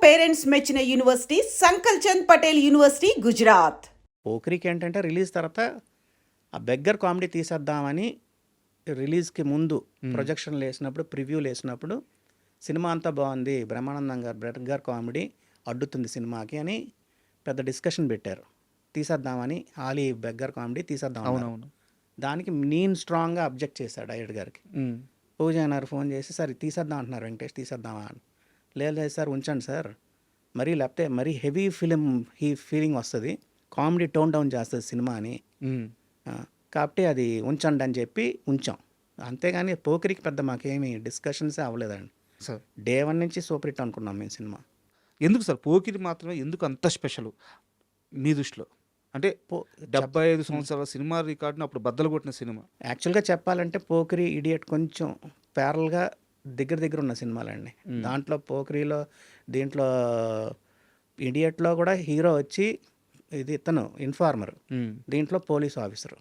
Parents మెచ్చిన university సంకల్ Chand Patel university Gujarat. పోకిరికి ఏంటంటే release తర్వాత ఆ బెగ్గర్ కామెడీ తీసేద్దామని రిలీజ్కి ముందు ప్రొజెక్షన్లు వేసినప్పుడు ప్రివ్యూలు వేసినప్పుడు సినిమా అంతా బాగుంది, బ్రహ్మానందం గారు బెగ్గర్ కామెడీ అడ్డుతుంది సినిమాకి అని పెద్ద డిస్కషన్ పెట్టారు. తీసేద్దామని ఆలీ బెగ్గర్ కామెడీ తీసేద్దాం. అవునవును. దానికి నేను స్ట్రాంగ్గా అబ్జెక్ట్ చేశాడు డైరెక్టర్ గారికి. పూజ అన్నారు ఫోన్ చేసి, సార్ తీసేద్దాం అంటున్నారు వెంకటేష్, తీసేద్దామా అని. లేదు సార్ ఉంచండి సార్, మరీ లేకపోతే మరీ హెవీ ఫీలింగ్ వస్తుంది, కామెడీ టోన్ డౌన్ చేస్తుంది సినిమా అని. కాబట్టి అది ఉంచండి అని చెప్పి ఉంచాం. అంతేగాని పోకిరికి పెద్ద మాకేమీ డిస్కషన్సే అవ్వలేదండి. సార్ డే 1 నుంచి సూపర్ హిట్ అనుకున్నాం మేము సినిమా. ఎందుకు సార్ పోకిరి మాత్రమే ఎందుకు అంత స్పెషల్ మీ దృష్టిలో? అంటే 75 సంవత్సరాల సినిమా రికార్డును అప్పుడు బద్దలు కొట్టిన సినిమా. యాక్చువల్గా చెప్పాలంటే పోకిరి, ఇడియట్ కొంచెం ప్యారల్గా దగ్గర ఉన్న సినిమాలండి. దాంట్లో పోకిరిలో, దీంట్లో ఇడియట్లో కూడా హీరో వచ్చి ఇది ఇతను ఇన్ఫార్మర్, దీంట్లో పోలీస్ ఆఫీసర్.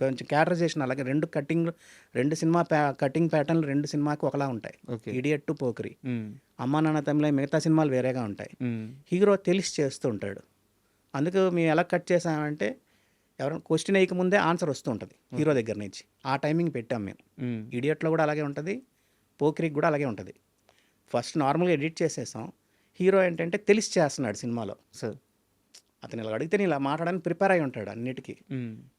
కొంచెం క్యారెక్టరైజేషన్ అలాగే రెండు సినిమా కటింగ్ ప్యాటర్న్లు రెండు సినిమాకి ఒకలా ఉంటాయి. ఇడియట్ టు పోకిరి, అమ్మా నాన్న తమిళ మిగతా సినిమాలు వేరేగా ఉంటాయి. హీరో తెలిసి చేస్తూ ఉంటాడు. అందుకు మేము ఎలా కట్ చేసామంటే ఎవరైనా క్వశ్చన్ వేయక ముందే ఆన్సర్ వస్తూ ఉంటుంది హీరో దగ్గర నుంచి. ఆ టైమింగ్ పెట్టాం మేము. ఇడియట్లో కూడా అలాగే ఉంటుంది, పోకిరికి కూడా అలాగే ఉంటుంది. ఫస్ట్ నార్మల్గా ఎడిట్ చేసేసాం. హీరో ఏంటంటే తెలిసి చేస్తున్నాడు సినిమాలో. సార్ అతను ఇలా అడిగితే ఇలా మాట్లాడడానికి ప్రిపేర్ అయి ఉంటాడు అన్నిటికీ.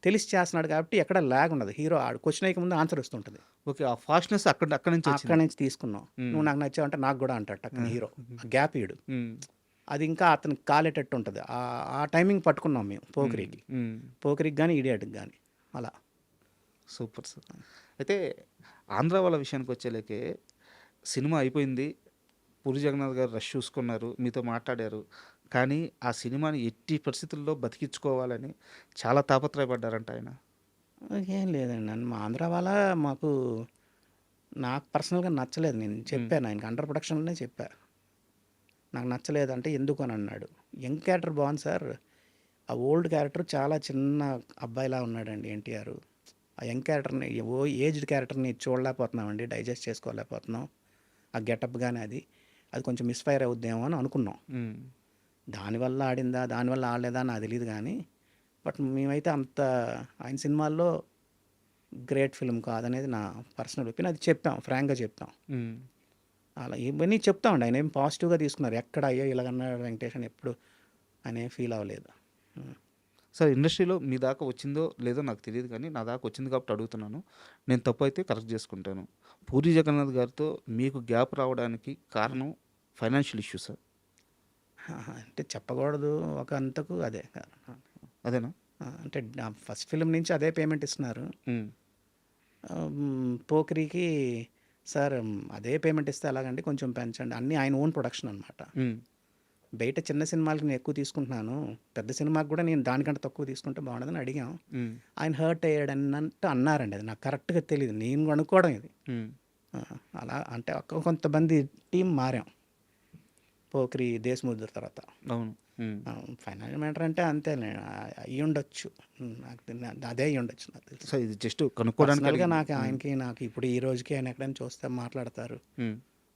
తెలిసి చేస్తున్నాడు కాబట్టి ఎక్కడ ల్యాగ్ ఉండదు. హీరో క్వశ్చన్ వేయక ముందు ఆన్సర్ వస్తుంటుంది. ఓకే, ఆ ఫాస్ట్నెస్ అక్కడ నుంచి తీసుకున్నాం. నువ్వు నాకు నచ్చావంటే నాకు కూడా అంటాడు అక్కడ హీరో. గ్యాప్ ఇడు, అది ఇంకా అతనికి కాలేటట్టు ఉంటుంది. ఆ టైమింగ్ పట్టుకున్నాం మేము పోకిరికి కానీ ఇడియట్కి కానీ అలా. Super sir. అయితే ఆంధ్ర వాళ్ళ విషయానికి వచ్చేలేకే సినిమా అయిపోయింది, పూరి జగన్నాథ్ గారు రష్ చూసుకున్నారు, మీతో మాట్లాడారు, కానీ ఆ సినిమాని ఎట్టి పరిస్థితుల్లో బతికించుకోవాలని చాలా తాపత్రయపడ్డారంట ఆయన. ఏం లేదండి, మా ఆంధ్ర వాళ్ళ నాకు పర్సనల్గా నచ్చలేదు. నేను చెప్పాను ఆయనకి, అండర్ ప్రొడక్షన్లోనే చెప్పా, నాకు నచ్చలేదు అంటే ఎందుకు అని అన్నాడు. యంగ్ క్యారెక్టర్ బాగుంది సార్, ఆ ఓల్డ్ క్యారెక్టర్ చాలా చిన్న అబ్బాయిలా ఉన్నాడండి ఎన్టీఆర్. ఆ యంగ్ క్యారెక్టర్ని, ఏజ్డ్ క్యారెక్టర్ని చూడలేకపోతున్నామండి, డైజెస్ట్ చేసుకోలేకపోతున్నాం. ఆ గెటప్ కానీ అది కొంచెం మిస్ఫైర్ అవుద్దేమో అని అనుకున్నాం. దానివల్ల ఆడిందా దానివల్ల ఆడలేదా నాకు తెలియదు కానీ, బట్ మేమైతే అంత ఆయన సినిమాల్లో గ్రేట్ ఫిల్మ్ కాదనేది నా పర్సనల్ ఒపీనియన్. అది చెప్పాం, ఫ్రాంక్గా చెప్తాం. అలా ఇవన్నీ చెప్తామండి. ఆయన ఏం పాజిటివ్గా తీసుకున్నారు. ఎక్కడ అయ్యో ఇలాగన్నాడు వెంకటేష్ అని ఎప్పుడు ఆయన ఫీల్ అవ్వలేదు. సార్ ఇండస్ట్రీలో మీ దాకా వచ్చిందో లేదో నాకు తెలియదు, కానీ నా దాకా వచ్చింది కాబట్టి అడుగుతున్నాను. నేను తప్పు అయితే కరెక్ట్ చేసుకుంటాను. పూరి జగన్నాథ్ గారితో మీకు గ్యాప్ రావడానికి కారణం ఫైనాన్షియల్ ఇష్యూ సార్? అంటే చెప్పకూడదు, ఒక అంతకు అదే అదేనా? అంటే ఫస్ట్ ఫిల్మ్ నుంచి అదే పేమెంట్ ఇస్తున్నారు. పోకిరికి సార్ అదే పేమెంట్ ఇస్తే ఎలాగండి, కొంచెం పెంచండి. అన్నీ ఆయన ఓన్ ప్రొడక్షన్ అనమాట. బయట చిన్న సినిమాలకి నేను ఎక్కువ తీసుకుంటున్నాను, పెద్ద సినిమాకి కూడా నేను దానికంటే తక్కువ తీసుకుంటే బాగుండదని అడిగాం. ఆయన హర్ట్ అయ్యాడు అన్నట్టు అన్నారండి. అది నాకు కరెక్ట్గా తెలియదు, నేను అనుకోవడం ఇది. అలా అంటే కొంతమంది టీం మారాం పోకిరి దేశముద్ర తర్వాత. అవును, ఫైనాన్షియల్ మ్యాటర్ అంటే అంతే అయ్యి ఉండొచ్చు, అదే అయ్యి ఉండొచ్చు నాకు తెలుసు. సార్ ఇది జస్ట్ కనుక్కోవడానికి నాకు ఆయనకి నాకు ఇప్పుడు ఈ రోజుకి ఆయన ఎక్కడైనా చూస్తే మాట్లాడతారు.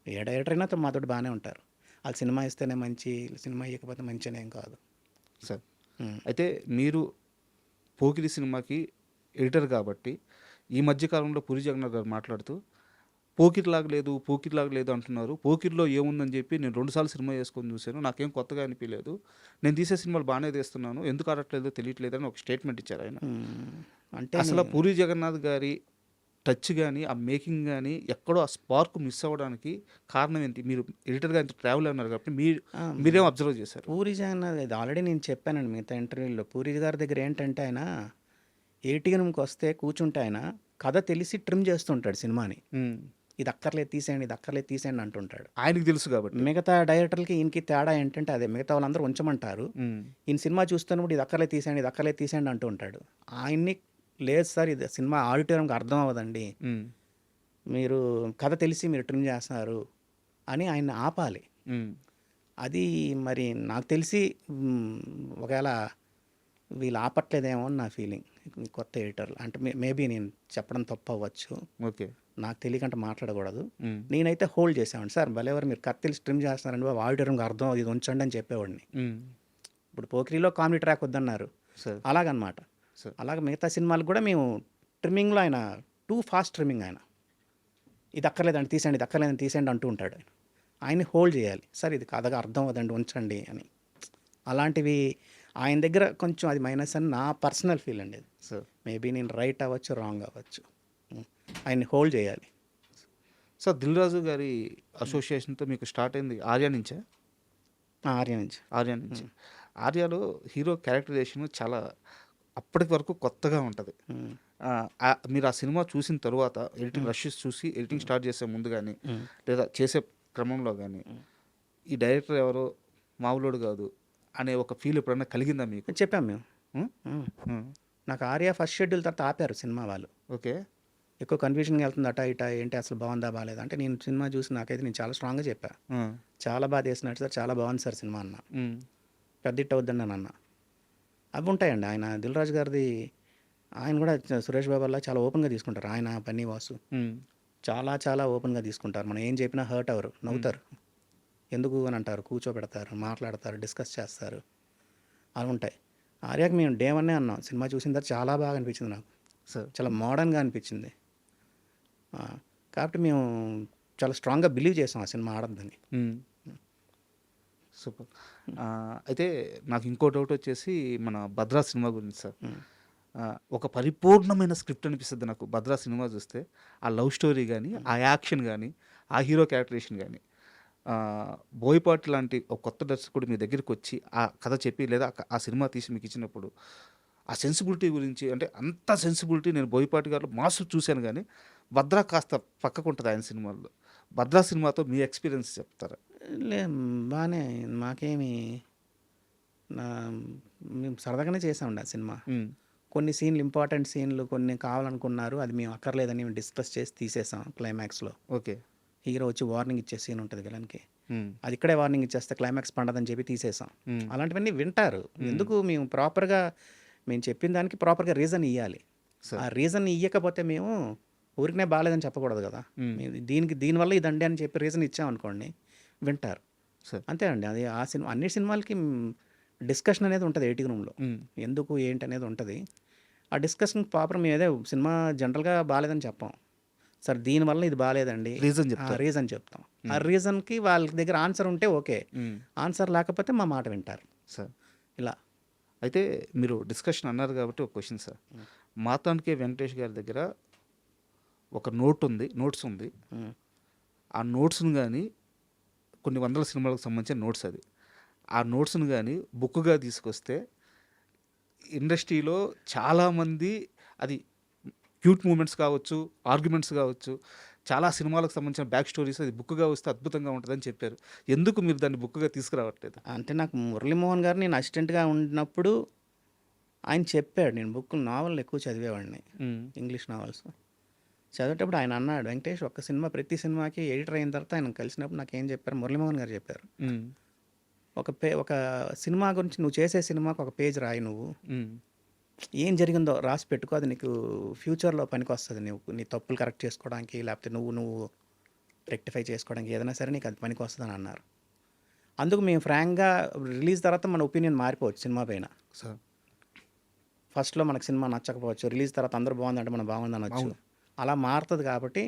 ఏ డైరెక్టర్ అయినా మాతోటి బాగానే ఉంటారు. వాళ్ళు సినిమా ఇస్తేనే మంచి, సినిమా ఇవ్వకపోతే మంచి అనేం కాదు సార్. అయితే మీరు పోకిరి సినిమాకి ఎడిటర్ కాబట్టి ఈ మధ్యకాలంలో పూరి జగన్నాథ్ గారు మాట్లాడుతూ పోకిరిలాగా లేదు అంటున్నారు. పోకిరిలో ఏముందని చెప్పి నేను 2 సార్లు సినిమా చేసుకొని చూశాను, నాకేం కొత్తగా అనిపించలేదు, నేను తీసే సినిమాలు బాగానే తీస్తున్నాను, ఎందుకు ఆడట్లేదో తెలియట్లేదు అని ఒక స్టేట్మెంట్ ఇచ్చారు ఆయన. అంటే అసలు పూరి జగన్నాథ్ గారి టచ్ కానీ ఆ మేకింగ్ కానీ ఎక్కడో ఆ స్పార్క్ మిస్ అవ్వడానికి కారణం ఏంటి? మీరు ఎడిటర్గా ఇంత ట్రావెల్ అన్నారు కాబట్టి మీరేం అబ్జర్వ్ చేశారు? పూరి జగన్నాథ్ ఇది ఆల్రెడీ నేను చెప్పానండి మిగతా ఇంటర్వ్యూలో. పూరి గారి దగ్గర ఏంటంటే ఆయన ఏటీఎంకి వస్తే కూర్చుంటే ఆయన కథ తెలిసి ట్రిమ్ చేస్తుంటాడు సినిమాని. ఇది అక్కర్లేదు తీసేయండి అంటుంటాడు. ఆయనకి తెలుసు కాబట్టి. మిగతా డైరెక్టర్లకి ఈయనకి తేడా ఏంటంటే అదే, మిగతా వాళ్ళందరూ ఉంచమంటారు, ఈయన సినిమా చూస్తున్నప్పుడు ఇది అక్కర్లేదు తీసేయండి అంటూ ఉంటాడు. ఆయన్ని లేదు సార్, ఇది సినిమా ఆడిటోరియంకి అర్థం అవ్వదండి, మీరు కథ తెలిసి మీరు ట్రిమ్ చేస్తున్నారు అని ఆయన ఆపాలి. అది మరి నాకు తెలిసి ఒకవేళ వీళ్ళు ఆపట్లేదేమో అని నా ఫీలింగ్. కొత్త ఎడిటర్లు అంటే మేబీ నేను చెప్పడం తప్పు అవ్వచ్చు. ఓకే, నాకు తెలియకంటే మాట్లాడకూడదు. ఉమ్, నేనైతే హోల్డ్ చేసేవాడిని. సార్ భలేవారు మీరు కత్తిలు స్ట్రిమ్ చేస్తున్నారండి బాబు, ఆడిటోరియంకి అర్థం ఇది ఉంచండి అని చెప్పేవాడిని. ఉమ్, ఇప్పుడు పోకిరిలో కామెడీ ట్రాక్ వద్దన్నారు, సార్ అలాగనమాట. సార్ అలాగే మిగతా సినిమాలకు కూడా మేము ట్రిమ్మింగ్లో ఆయన టూ ఫాస్ట్ ట్రిమ్మింగ్ ఆయన. ఇది అక్కర్లేదండి తీసేయండి, ఇది అక్కర్లేదని తీసేయండి అంటూ ఉంటాడు. ఆయన్ని హోల్డ్ చేయాలి. సార్ ఇది కథగా అర్థం అవ్వదండి ఉంచండి అని. అలాంటివి ఆయన దగ్గర కొంచెం అది మైనస్ అని నా పర్సనల్ ఫీల్ అండి. అది సార్ మేబీ నేను రైట్ అవ్వచ్చు, రాంగ్ అవ్వచ్చు. ఆయన్ని హోల్డ్ చేయాలి. సార్ దిల్ రాజు గారి అసోసియేషన్తో మీకు స్టార్ట్ అయింది ఆర్యా నుంచే? ఆర్య నుంచి. ఆర్యా నుంచి. ఆర్యాలో హీరో క్యారెక్టరైజేషన్ చాలా అప్పటి వరకు కొత్తగా ఉంటుంది. ఉమ్, మీరు ఆ సినిమా చూసిన తర్వాత ఎడిటింగ్ రషెస్ చూసి ఎడిటింగ్ స్టార్ట్ చేసే ముందు కానీ లేదా చేసే క్రమంలో కానీ ఈ డైరెక్టర్ ఎవరో మామూలుడు కాదు అనే ఒక ఫీల్ ఎప్పుడైనా కలిగిందా మీకు? చెప్పాం మేము. ఉమ్, ఉమ్. ఉమ్, నాకు ఆర్య ఫస్ట్ షెడ్యూల్ తర్వాత ఆపారు సినిమా వాళ్ళు. ఓకే. ఎక్కువ కన్ఫ్యూజన్గా వెళ్తుంది అట ఇట, ఏంటి అసలు బాగుందా బాగాలేదా అంటే, నేను సినిమా చూసి నాకైతే నేను చాలా స్ట్రాంగ్గా చెప్పా, ఉమ్, చాలా బాగా చేసినట్టు సార్, చాలా బాగుంది సార్ సినిమా అన్న. ఉమ్, పెద్ద హిట్ అవుద్దండి అని అన్న. అవి ఉంటాయండి. ఆయన దిల్ రాజు గారిది, ఆయన కూడా సురేష్ బాబు వల్ల చాలా ఓపెన్గా తీసుకుంటారు. ఆయన పన్నీ వాసు ఉమ్, చాలా చాలా ఓపెన్గా తీసుకుంటారు. మనం ఏం చెప్పినా హర్ట్ అవ్వరు, నవ్వుతారు. ఎందుకు అని అంటారు, కూర్చోబెడతారు, మాట్లాడతారు, డిస్కస్ చేస్తారు, అవి ఉంటాయి. ఆర్యాకి మేము డే వన్నే అన్నాం, సినిమా చూసిన తర్వాత చాలా బాగా అనిపించింది నాకు, సార్ చాలా మోడర్న్గా అనిపించింది. కాబట్టి మేము చాలా స్ట్రాంగ్గా బిలీవ్ చేసాం ఆ సినిమా ఆడద్దని. సూపర్. అయితే నాకు ఇంకో డౌట్ వచ్చేసి మన భద్రా సినిమా గురించి సార్. ఒక పరిపూర్ణమైన స్క్రిప్ట్ అనిపిస్తుంది నాకు భద్రా సినిమా చూస్తే. ఆ లవ్ స్టోరీ కానీ, ఆ యాక్షన్ కానీ, ఆ హీరో క్యారెక్టరేషన్ కానీ, బోయపాటి లాంటి ఒక కొత్త దర్శకుడు మీ దగ్గరికి వచ్చి ఆ కథ చెప్పి లేదా ఆ సినిమా తీసి మీకు ఇచ్చినప్పుడు ఆ సెన్సిబిలిటీ గురించి, అంటే అంత సెన్సిబిలిటీ నేను బోయపాటి గారు మాస్ చూశాను కానీ భద్రా కాస్త పక్కకు ఉంటుంది ఆయన సినిమాల్లో. భద్రా సినిమాతో మీ ఎక్స్పీరియన్స్ చెప్తారా? లే బాగానే, మాకేమి మేము సరదాగానే చేసామండి ఆ సినిమా. కొన్ని సీన్లు, ఇంపార్టెంట్ సీన్లు కొన్ని కావాలనుకున్నారు, అది మేము అక్కర్లేదని మేము డిస్కస్ చేసి తీసేసాం. క్లైమాక్స్లో ఓకే. హీరో వచ్చి వార్నింగ్ ఇచ్చే సీన్ ఉంటుంది విలన్కి, అది ఇక్కడే వార్నింగ్ ఇచ్చేస్తే క్లైమాక్స్ పండదని చెప్పి తీసేసాం. అలాంటివన్నీ వింటారు. ఎందుకు మేము ప్రాపర్గా మేము చెప్పిన దానికి ప్రాపర్గా రీజన్ ఇవ్వాలి. ఆ రీజన్ ఇవ్వకపోతే మేము ఊరికనే బాగాలేదని చెప్పకూడదు కదా. దీనివల్ల ఇదండి అని చెప్పి రీజన్ ఇచ్చామనుకోండి, వింటారు. సార్ అంతే అండి. అది ఆ సినిమా అన్ని సినిమాలకి డిస్కషన్ అనేది ఉంటుంది ఎయిటింగ్ రూమ్లో, ఎందుకు ఏంటి అనేది ఉంటుంది. ఆ డిస్కషన్ ప్రాపర్ మేము ఏదో సినిమా జనరల్గా బాగాలేదని చెప్పాం, సార్ దీనివల్ల ఇది బాగాలేదండి, రీజన్ చెప్తాం. ఆ రీజన్కి వాళ్ళ దగ్గర ఆన్సర్ ఉంటే ఓకే, ఆన్సర్ లేకపోతే మా మాట వింటారు సార్. ఇలా. అయితే మీరు డిస్కషన్ అన్నారు కాబట్టి ఒక క్వశ్చన్ సార్. మాతాండ్కే వెంకటేష్ గారి దగ్గర ఒక నోట్స్ ఉంది. ఆ నోట్స్ను కానీ కొన్ని వందల సినిమాలకు సంబంధించిన నోట్స్ అది. ఆ నోట్స్ను కానీ బుక్గా తీసుకొస్తే ఇండస్ట్రీలో చాలామంది అది క్యూట్ మూమెంట్స్ కావచ్చు, ఆర్గ్యుమెంట్స్ కావచ్చు, చాలా సినిమాలకు సంబంధించిన బ్యాక్ స్టోరీస్ అది బుక్గా వస్తే అద్భుతంగా ఉంటుందని చెప్పారు. ఎందుకు మీరు దాన్ని బుక్గా తీసుకురావట్లేదు? అంటే నాకు మురళీమోహన్ గారు నేను అసిస్టెంట్గా ఉన్నప్పుడు ఆయన చెప్పాడు. నేను నావల్ ఎక్కువ చదివేవాడిని, ఇంగ్లీష్ నావల్స్ చదివేటప్పుడు ఆయన అన్నాడు, వెంకటేష్ ఒక్క సినిమా, ప్రతి సినిమాకి ఎడిటర్ అయిన తర్వాత ఆయన కలిసినప్పుడు నాకు ఏం చెప్పారు, మురళీమోహన్ గారు చెప్పారు, ఒక సినిమా గురించి నువ్వు చేసే సినిమాకి ఒక పేజ్ రాయి, నువ్వు ఏం జరిగిందో రాసి పెట్టుకో, అది నీకు ఫ్యూచర్లో పనికి వస్తుంది, నువ్వు నీ తప్పులు కరెక్ట్ చేసుకోవడానికి, లేకపోతే నువ్వు రెక్టిఫై చేసుకోవడానికి, ఏదైనా సరే నీకు అది పనికి వస్తుందని అన్నారు. అందుకు మేము ఫ్రాంక్గా రిలీజ్ తర్వాత మన ఒపీనియన్ మారిపోవచ్చు సినిమా పైన. సార్ ఫస్ట్లో మనకు సినిమా నచ్చకపోవచ్చు, రిలీజ్ తర్వాత అందరూ బాగుందంటే మనం బాగుంది అనొచ్చు, అలా మారుతుంది. కాబట్టి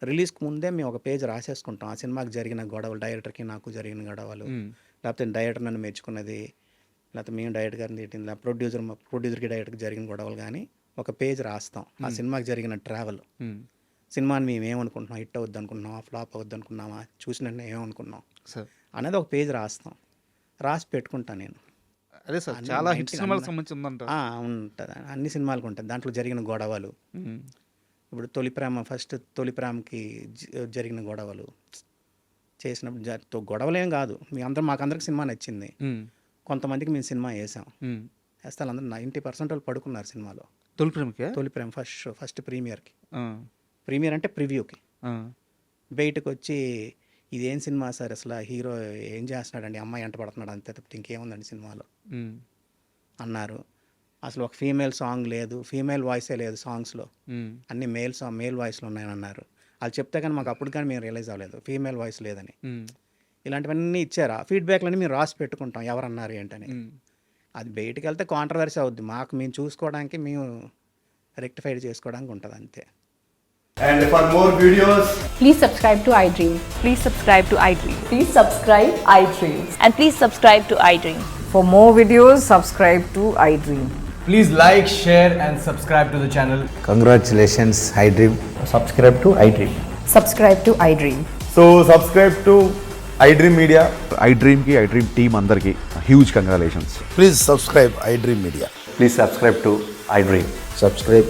రిలీజ్కి ముందే మేము ఒక పేజ్ రాసేసుకుంటాం, ఆ సినిమాకి జరిగిన గొడవలు, డైరెక్టర్కి నాకు జరిగిన గొడవలు, లేకపోతే డైరెక్టర్ నన్ను మెచ్చుకున్నది, లేకపోతే మేము డైరెక్టర్ గారిని తిట్టింది, ప్రొడ్యూసర్కి డైరెక్టర్కి జరిగిన గొడవలు కానీ ఒక పేజ్ రాస్తాం. ఆ సినిమాకి జరిగిన ట్రావెల్, సినిమాని మేము ఏమనుకుంటున్నాం, హిట్ అవుద్ది అనుకుంటున్నామా, ఫ్లాప్ అవుద్ది అనుకున్నామా, చూసినట్టు ఏమనుకున్నాం అనేది ఒక పేజ్ రాస్తాం, రాసి పెట్టుకుంటాను నేను. అదే సార్, చాలా హిట్ సినిమాలకు సంబంధించి ఉందంట. ఉంటుంది, అన్ని సినిమాలకు ఉంటుంది. దాంట్లో జరిగిన గొడవలు, ఇప్పుడు తొలి ప్రేమకి జరిగిన గొడవలు చేసినప్పుడు గొడవలేం కాదు, మాకందరికి సినిమా నచ్చింది, కొంతమందికి మేము సినిమా వేసాం, వేస్తే వాళ్ళందరూ 90% వాళ్ళు పడుకున్నారు సినిమాలో. తొలి ప్రేమ ఫస్ట్ ప్రీమియర్ అంటే ప్రివ్యూకి బయటకు వచ్చి, ఇదేం సినిమా సార్, అసలు హీరో ఏం చేస్తున్నాడండి, అమ్మాయి ఎంట పడుతున్నాడు అంతే తప్పితే ఇంకేముందండి సినిమాలో అన్నారు. అసలు ఒక ఫీమేల్ సాంగ్ లేదు, ఫీమేల్ వాయిసే లేదు సాంగ్స్లో, అన్ని మేల్ వాయిస్లో ఉన్నాయని అన్నారు. వాళ్ళు చెప్తే కానీ మాకు అప్పుడు కానీ మేము రియలైజ్ అవ్వలేదు ఫీమేల్ వాయిస్ లేదని. ఇలాంటివన్నీ ఇచ్చారు. ఆ ఫీడ్బ్యాక్లన్నీ మేము రాసి పెట్టుకుంటాం ఎవరన్నారు ఏంటని. అది బయటికి వెళ్తే కాంట్రవర్సీ అవుద్ది, మాకు మేము చూసుకోవడానికి మేము రెక్టిఫైడ్ చేసుకోవడానికి ఉంటుంది అంతే. And for more videos, Please subscribe to iDream. Please subscribe to iDream. Please subscribe iDream. And please subscribe to iDream. For more videos, subscribe to iDream. please like, share and subscribe to the channel. Congratulations, iDream. Subscribe to iDream. Subscribe to iDream. So subscribe to iDream Media. iDream ki iDream team andarki huge congratulations. Please subscribe iDream Media. Please subscribe to iDream. Subscribe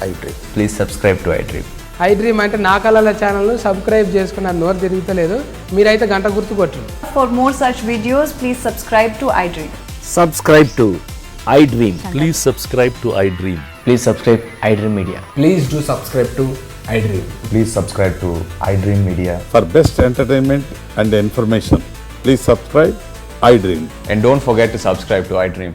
iDream. Please subscribe to iDream. iDream అంటే నా కళల ఛానల్ను subscribe చేసుకున్న నోరు తిరుగుతలేదు, మీరైతే గంట గుర్తు కొట్టండి. For more such videos, please subscribe to iDream. Subscribe to iDream. Please subscribe to iDream. Please subscribe iDream Media. Please do subscribe to iDream. Please subscribe to iDream Media. For best entertainment and information, please subscribe iDream. And don't forget to subscribe to iDream.